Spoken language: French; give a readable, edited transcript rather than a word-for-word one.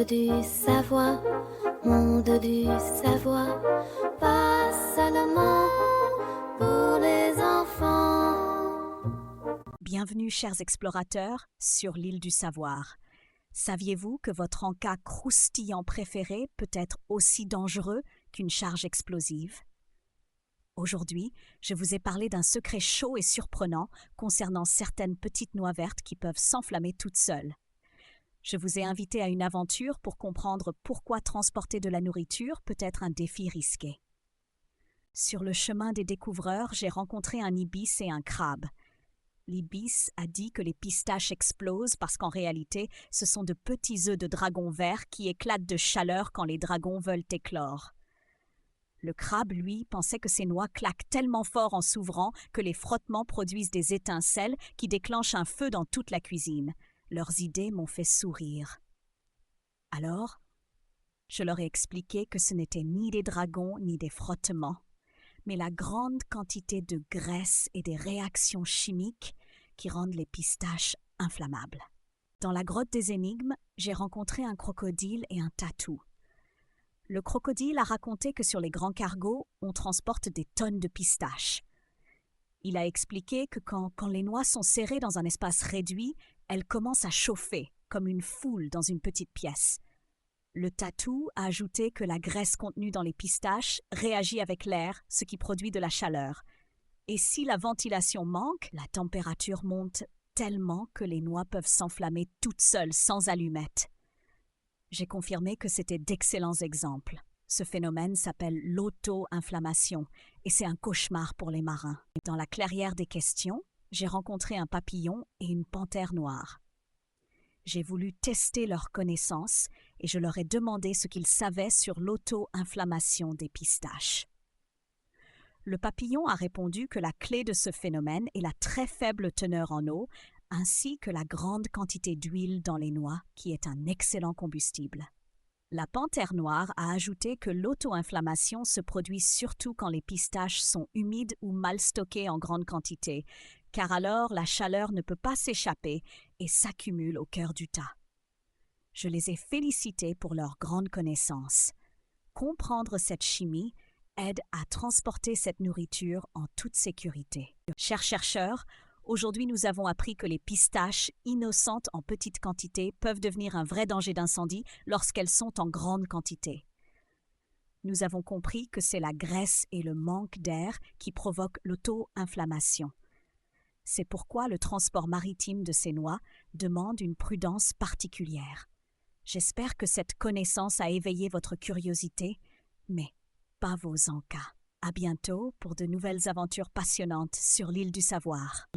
du Savoie, monde du Savoie, pas seulement pour les enfants. Bienvenue, chers explorateurs, sur l'île du Savoir. Saviez-vous que votre encas croustillant préféré peut être aussi dangereux qu'une charge explosive? Aujourd'hui, je vous ai parlé d'un secret chaud et surprenant concernant certaines petites noix vertes qui peuvent s'enflammer toutes seules. Je vous ai invité à une aventure pour comprendre pourquoi transporter de la nourriture peut être un défi risqué. Sur le chemin des découvreurs, j'ai rencontré un ibis et un crabe. L'ibis a dit que les pistaches explosent parce qu'en réalité, ce sont de petits œufs de dragon vert qui éclatent de chaleur quand les dragons veulent éclore. Le crabe, lui, pensait que ces noix claquent tellement fort en s'ouvrant que les frottements produisent des étincelles qui déclenchent un feu dans toute la cuisine. Leurs idées m'ont fait sourire. Alors, je leur ai expliqué que ce n'était ni des dragons ni des frottements, mais la grande quantité de graisse et des réactions chimiques qui rendent les pistaches inflammables. Dans la grotte des énigmes, j'ai rencontré un crocodile et un tatou. Le crocodile a raconté que sur les grands cargos, on transporte des tonnes de pistaches. Il a expliqué que quand les noix sont serrées dans un espace réduit, elles commencent à chauffer, comme une foule dans une petite pièce. Le tatou a ajouté que la graisse contenue dans les pistaches réagit avec l'air, ce qui produit de la chaleur. Et si la ventilation manque, la température monte tellement que les noix peuvent s'enflammer toutes seules, sans allumettes. J'ai confirmé que c'était d'excellents exemples. Ce phénomène s'appelle l'auto-inflammation et c'est un cauchemar pour les marins. Dans la clairière des questions, j'ai rencontré un papillon et une panthère noire. J'ai voulu tester leurs connaissances et je leur ai demandé ce qu'ils savaient sur l'auto-inflammation des pistaches. Le papillon a répondu que la clé de ce phénomène est la très faible teneur en eau, ainsi que la grande quantité d'huile dans les noix, qui est un excellent combustible. La panthère noire a ajouté que l'auto-inflammation se produit surtout quand les pistaches sont humides ou mal stockées en grande quantité, car alors la chaleur ne peut pas s'échapper et s'accumule au cœur du tas. Je les ai félicités pour leur grande connaissance. Comprendre cette chimie aide à transporter cette nourriture en toute sécurité. Chers chercheurs, aujourd'hui nous avons appris que les pistaches, innocentes en petite quantité, peuvent devenir un vrai danger d'incendie lorsqu'elles sont en grande quantité. Nous avons compris que c'est la graisse et le manque d'air qui provoquent l'auto-inflammation. C'est pourquoi le transport maritime de ces noix demande une prudence particulière. J'espère que cette connaissance a éveillé votre curiosité, mais pas vos encas. À bientôt pour de nouvelles aventures passionnantes sur l'île du Savoir.